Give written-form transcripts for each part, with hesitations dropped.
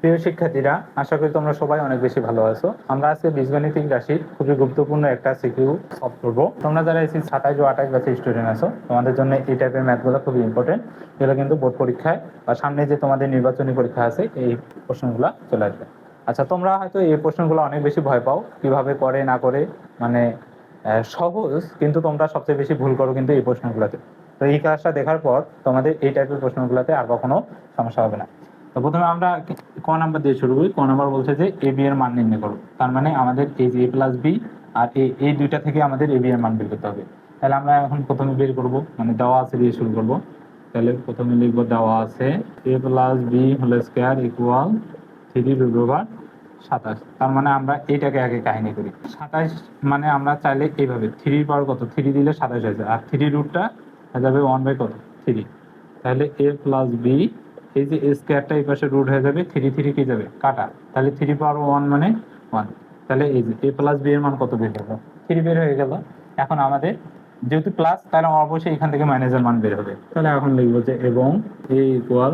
প্রিয় শিক্ষার্থীরা, আশা করি তোমরা সবাই অনেক বেশি ভালো আছো। আমরা আজকে বীজগণিতিক রাশির খুবই গুরুত্বপূর্ণ একটা সিকিউ সলভ করবো। তোমরা যারা এসি 27 ও 28 ব্যাচের স্টুডেন্ট আছো, তোমাদের জন্য এই টাইপের ম্যাথগুলো খুবই ইম্পর্টেন্ট। এগুলো কিন্তু বোর্ড পরীক্ষায় বা সামনে যে তোমাদের নির্বাচনী পরীক্ষা আছে এই প্রশ্নগুলো চলে আসবে। আচ্ছা, তোমরা হয়তো এই প্রশ্নগুলো অনেক বেশি ভয় পাও, কিভাবে করে না করে, মানে সহজ, কিন্তু তোমরা সবচেয়ে বেশি ভুল করো কিন্তু এই প্রশ্নগুলোতে। তো এই ক্লাসটা দেখার পর তোমাদের এই টাইপের প্রশ্নগুলোতে আর কখনো সমস্যা হবে না। তো প্রথমে আমরা ক নাম্বার দিয়ে শুরু করি। ক নাম্বার বলছে যে এ বি এর মান নির্ণয় করো। তার মানে আমাদের এই যে এ প্লাস বি আর এই দুইটা থেকে আমাদের এ বি এর মান বের করতে হবে। তাহলে আমরা এখন প্রথমে বের করব, মানে দেওয়া আছে দিয়ে শুরু করব। তাহলে প্রথমে লিখব দেওয়া আছে A plus B whole square equal 3√27। তার মানে আমরা এটাকে আগে কাহিনী করি। 27 মানে আমরা চাইলে এইভাবে 3 পাওয়ার কত, 3 দিলে 27 হয়ে যায়, আর 3 রুটটা হয়ে যাবে 1 বাই কত 3। তাহলে এ প্লাস বি, এই যে স্কয়ারটা এই পাশে রুট হয়ে যাবে, 3 কি যাবে কাটা, তাহলে 3 পাওয়ার 1 মানে 1। তাহলে এই যে এ প্লাস বি এর মান কত বের হলো, 3 বের হয়ে গেল। এখন আমাদের যেহেতু প্লাস, তাহলে অবশ্যই এখান থেকে মাইনাসের মান বের হবে। তাহলে এখন লিখবো যে এবং এ ইকুয়াল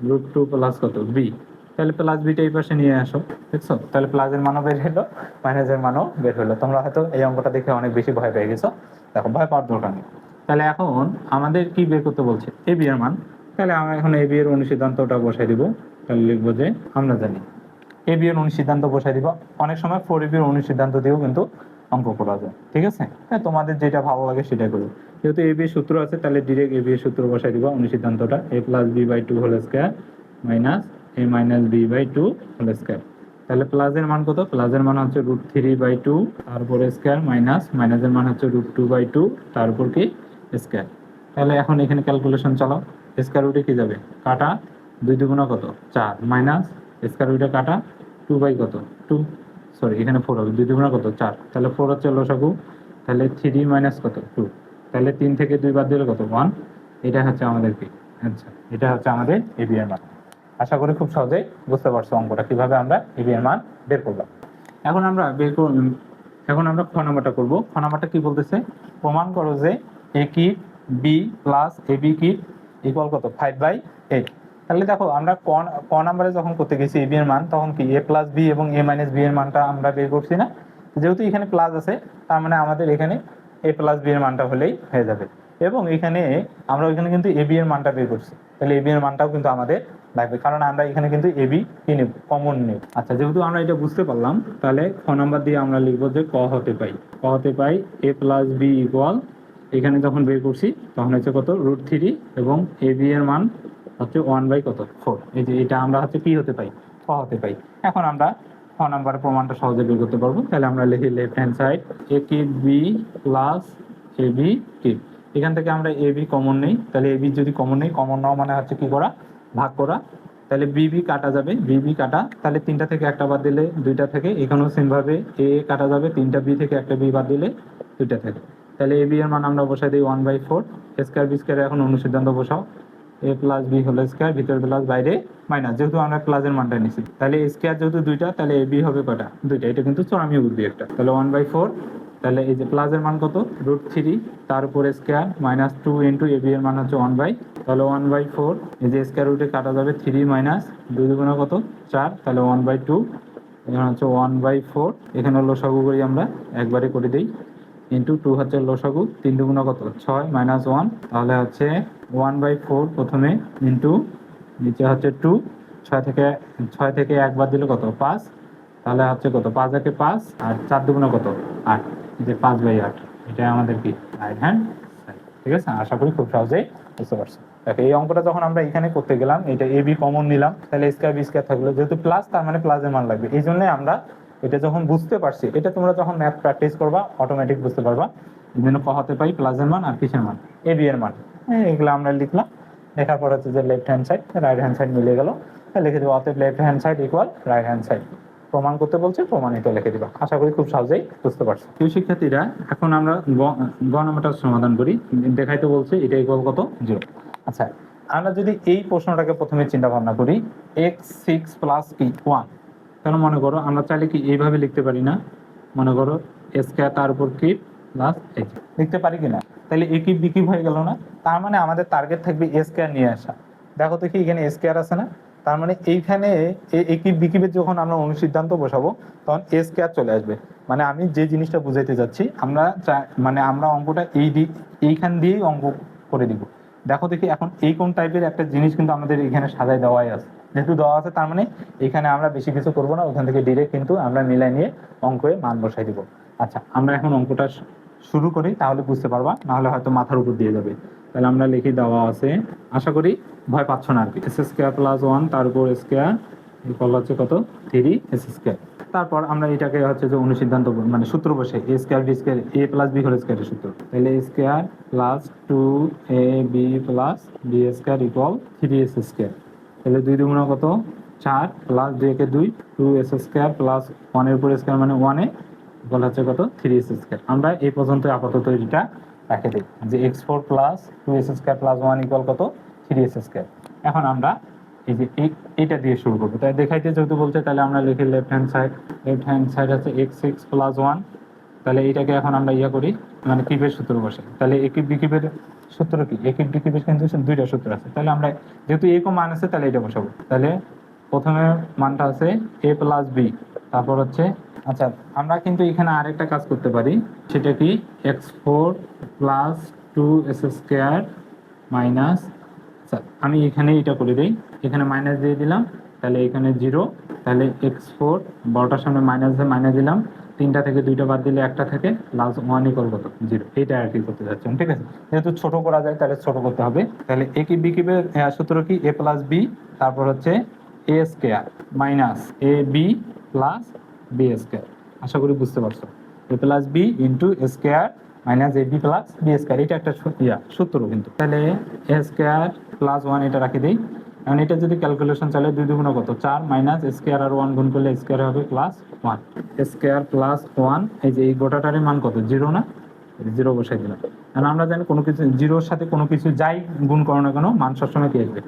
√2 প্লাস কত বি। তাহলে প্লাস বিটা এই পাশে নিয়ে আসো, দেখছো? তাহলে প্লাসের মানও বের হলো, মাইনাসের মানও বের হলো। তোমরা হয়তো এই অঙ্কটা দেখে অনেক বেশি ভয় পেয়ে গেছো। দেখো, ভয় পাওয়ার দরকার নেই। তাহলে এখন আমাদের কি বের করতে বলছে, এ বি এর মান। তাহলে আমরা এখন এ বি এর অনুসিদ্ধান্তটা বসাই দিব। তাহলে লিখবো যে আমরা জানি এ বি এর অনুসিদ্ধান্ত বসাই দিব। অনেক সময় 4 বি এর অনুসিদ্ধান্ত দিয়েও কিন্তু অঙ্ক করা যায়, ঠিক আছে? হ্যাঁ, তোমাদের যেটা ভালো লাগে সেটাই করো। যেহেতু এ বি এর সূত্র আছে, তাহলে ডিরেক্ট এ বি এর সূত্র বসাই দিব। অনুসিদ্ধান্তটা A plus B by 2 whole square minus A minus B by 2 whole square. তাহলে প্লাসের মান কত, প্লাসের মান হচ্ছে √3/2 তারপর স্কয়ার মাইনাস মাইনাসের মান হচ্ছে √2/2 তারপর কি স্কয়ার। তাহলে এখন এখানে ক্যালকুলেশন চালাও। স্কয়ার রুটে কি যাবে কাটা, 2 দুগুণা কত 4 মাইনাস স্কয়ার রুটে কাটা 2 বাই কত 2, সরি এখানে 4 হবে, 2 দুগুণা কত 4, তাহলে 4 হচ্ছে লসাগু। তাহলে 3 মাইনাস কত 2, তাহলে 3 থেকে 2 বাদ দিলে কত 1। এটা হচ্ছে আমাদের কি, আচ্ছা এটা হচ্ছে আমাদের এ বি এর মান। আশা করি খুব সহজেই বুঝতে পারছো অঙ্কটা কিভাবে আমরা এ বি এর মান বের করলাম। এখন আমরা খ নাম্বারটা করবো। খ নাম্বারটা কি বলতেছে, প্রমাণ করো যে এ cube B plus A B cube equal কত 5/8। তাহলে দেখো, আমরা ক নাম্বারে যখন করতে গেছি এ বি এর মান, তখন কি এ প্লাস বি এবং এ মাইনাস বি এর মানটা আমরা বের করছি না? যেহেতু এখানে প্লাস আছে, তার মানে আমাদের এখানে এ প্লাস বি এর মানটা হলেই হয়ে যাবে। এবং এখানে আমরা ওইখানে কিন্তু এ বি এর মানটা বের করছি, তাহলে এ বি এর মানটাও কিন্তু আমাদের লাগবে, কারণ আমরা এখানে কিন্তু এ বি কি নেব, কমন নেব। আচ্ছা, যেহেতু আমরা এটা বুঝতে পারলাম, তাহলে খ নাম্বার দিয়ে আমরা লিখবো যে ক হতে পাই এ প্লাস বি ইকুয়াল, এখানে যখন বের করছি তখন হচ্ছে কত √3 এবং এ বি এর মান হচ্ছে 1/4। এই যে এটা আমরা হচ্ছে কি হতে পাই, ক হতে পাই। এখন আমরা খ নাম্বার প্রমাণটা সহজে বের করতে পারবো। তাহলে আমরা লিখি left hand side A cube B plus A B cube. এখান থেকে আমরা এ বি কমন নেই, তাহলে এ বি যদি কমন নেই, কমন নেওয়া মানে হচ্ছে কি করা, ভাগ করা। তাহলে বিবি কাটা যাবে, বিবি কাটা, তাহলে 3টা থেকে একটা বাদ দিলে 2টা থেকে, এখানেও সেম ভাবে এ কাটা যাবে, 3টা বি থেকে একটা বি বাদ দিলে 2টা থেকে। তাহলে এ বি এর মান আমরা বসাই দিই 1/4। স্কয়ার বি স্কয়ার এখন অনুসিদ্ধান্ত বসাও, এ প্লাস বি হোল স্কয়ার, ভিতর প্লাস বাইরে মাইনাস, যেহেতু আমরা প্লাসের মানটা নিছি। তাহলে স্কয়ার যেহেতু 2টা, তাহলে এ বি হবে কটা 2টা, এটা কিন্তু চরমীয় বুদ্ধি একটা। তাহলে 1/4, তাহলে এই যে প্লাসের মান কত √3 তার উপর square minus 2 into A B এর মান হচ্ছে 1/, তাহলে 1/4, এই যে স্কয়ার রুটে কাটা যাবে 3 মাইনাস 2 দুগুণা কত 4, তাহলে 1/2, এখানে হচ্ছে 1/4। এখানে লসাগু করি আমরা, একবারে করে দিই, ইন্টু 2 হচ্ছে লসাগু, 3 দুগুণা কত 6 মাইনাস 1, তাহলে হচ্ছে 1/4 প্রথমে, ইন্টু নিচে হচ্ছে 2, 6 থেকে একবার দিলে কত 5, তাহলে হচ্ছে কত 5 একে 5 আর 4 দুগুণা কত 8, যে 5/8। এটা আমাদের কি রাইট হ্যান্ড সাইড, ঠিক আছে? আশা করি খুব সহজেই বুঝতে পারছো। দেখো, এই অঙ্কটা যখন আমরা এখানে করতে গেলাম, এটা এ বি কমন নিলাম, তাহলে স্কয়ার বি স্কয়ার থাকলো, যেহেতু প্লাস তার মানে প্লাসের মান লাগবে। এই জন্য আমরা এটা যখন বুঝতে পারছি, এটা তোমরা যখন ম্যাথ প্র্যাকটিস করবা অটোমেটিক বুঝতে পারবা। এই জন্য ক হতে পাই প্লাসের মান আর কিসের মান, এ বি এর মান। এগুলো আমরা লিখলাম, লেখার পর হচ্ছে যে left hand side right hand side মিলে গেল, লিখে দেবো অতএব left hand side equal right hand side. প্রমাণ করতে বলছে, প্রমাণিত লিখে দিবা। আশা করি খুব সহজেই বুঝতে পারছো। প্রিয় শিক্ষার্থীরা, এখন আমরা গ নাম্বারটা সমাধান করি। দেখাইতে বলছে এটা ইকুয়াল কত 0। আচ্ছা, আমরা যদি এই প্রশ্নটাকে প্রথমে চিন্তা ভাবনা করি, x6 প্লাস কি 1, তাহলে মনে করো আমরা চাইলে কি এইভাবে লিখতে পারি না, মনে করো স্কয়ার তার উপর কিউব প্লাস এইচ, লিখতে পারি কিনা? তাহলে এ কিউব বি কিউব হয়ে গেল না? তার মানে আমাদের টার্গেট থাকবে এ স্কয়ার নিয়ে আসা। দেখো তো কি এখানে স্কয়ার আছে না, তার মানে এইখানে একিব বিকিবের যখন আমরা অনুসিদ্ধান্ত বসাবো তখন এ স্কয়ার চলে আসবে। মানে আমি যে জিনিসটা বুঝাইতে যাচ্ছি, মানে আমরা অঙ্কটা এইখান দিয়েই অঙ্ক করে দিব। দেখো দেখি এখন এই কোন টাইপের একটা জিনিস কিন্তু আমাদের এখানে সাজায় দেওয়াই আছে, যেহেতু দেওয়া আছে তার মানে এখানে আমরা বেশি কিছু করবো না, ওখান থেকে ডিরেক্ট কিন্তু আমরা মিলাই নিয়ে অঙ্কে মান বসাই দিব। আচ্ছা, আমরা এখন অঙ্কটা শুরু করি, তাহলে বুঝতে পারবা, নাহলে হয়তো মাথার উপর দিয়ে যাবে। তাহলে আমরা লিখি, দেওয়া আছে, আশা করি ভয় পাচ্ছ না আর কি, এস স্কয়ার প্লাস 1 তার উপর স্কয়ার ইকুয়াল হচ্ছে কত 3 এস স্কয়ার। তারপর আমরা এটাকে হচ্ছে যে অনুসিদ্ধান্ত মানে সূত্র বসে A square B square A plus B whole স্কয়ারের সূত্র, তাহলে A square plus 2ab plus B square equal 3 S square. তাহলে 2 দুগুণ কত 4 প্লাস 2 একে 2 2 এস স্কয়ার প্লাস 1 এর উপর স্কয়ার মানে 1 এ ইকুয়াল হচ্ছে কত 3 এস স্কয়ার। আমরা এই পর্যন্ত আপাতত এটা রেখে দিই যে x4 plus 2s square plus 1 equal কত 3s স্কয়ার। এখন আমরা এই যে এইটা দিয়ে শুরু করবো, তাই দেখাইতে যেহেতু বলছে তাহলে আমরা লিখি লেফট হ্যান্ড সাইড আছে x6 প্লাস 1। তাহলে এইটাকে এখন আমরা ইয়া করি, মানে কিউবের সূত্র বসে, তাহলে একিব বিকিবের সূত্র কি, একিব বিকিবের কিন্তু দুইটা সূত্র আছে, তাহলে আমরা যেহেতু এ কো মান আছে তাহলে এটা বসাবো। তাহলে প্রথমে মানটা আছে a প্লাস বি, তারপর হচ্ছে আচ্ছা আমরা কিন্তু এখানে আরেকটা কাজ করতে পারি, সেটা কি x4 plus 2s square minus, আচ্ছা আমি এখানে এটা করে দিই, এখানে মাইনাস দিয়ে দিলাম, তাহলে এখানে 0, তাহলে x4 বড়টার সামনে মাইনাস দিলাম, 3টা থেকে 2টা বাদ দিলে একটা থেকে প্লাস 1 ইকুয়াল কত 0, এইটা আর কি করতে যাচ্ছেন। ঠিক আছে, যেহেতু ছোট করা যায় তাহলে ছোট করতে হবে। তাহলে এ কি বি কিউবের সূত্র কি a প্লাস বি, তারপর হচ্ছে a square minus A B plus B square. আশা করি বুঝতে পারছো, a plus B into square minus A B plus B square, এটা একটা সূত্র কিন্তু। তাহলে এ স্কয়ার প্লাস 1 এটা রাখি দেই। এখন এটা যদি ক্যালকুলেশন চলে 2 দুগুণ কত 4 মাইনাস স্কয়ার আর 1 গুণ করলে স্কয়ার হবে প্লাস 1 স্কয়ার প্লাস 1, এই যে এই গোটাটার মান কত 0 না, 0 বসাই দিলাম। কারণ আমরা জানি কোনো কিছু 0-এর সাথে কোনো কিছু যাই গুণ করো না কেন মান সবসময় কি আসবে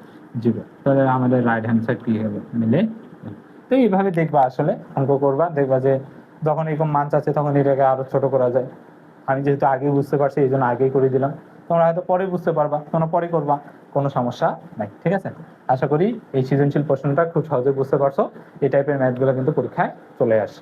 0, তাহলে আমাদের রাইট হ্যান্ড সাইড কি হবে মিলে। তো এইভাবে দেখবা আসলে অঙ্ক করবা, দেখবা যে যখন এরকম মান চাচ্ছে তখন এটাকে আরো ছোট করা যায়। আমি যেহেতু আগে বুঝতে পারছি এই জন্য আগেই করে দিলাম, তোমরা হয়তো পরে বুঝতে পারবা, তোমরা পরে করবা, কোনো সমস্যা নাই। ঠিক আছে, আশা করি এই সৃজনশীল প্রশ্নটা খুব সহজে বুঝতে পারছো। এই টাইপের ম্যাথগুলো কিন্তু পরীক্ষায় চলে আসে।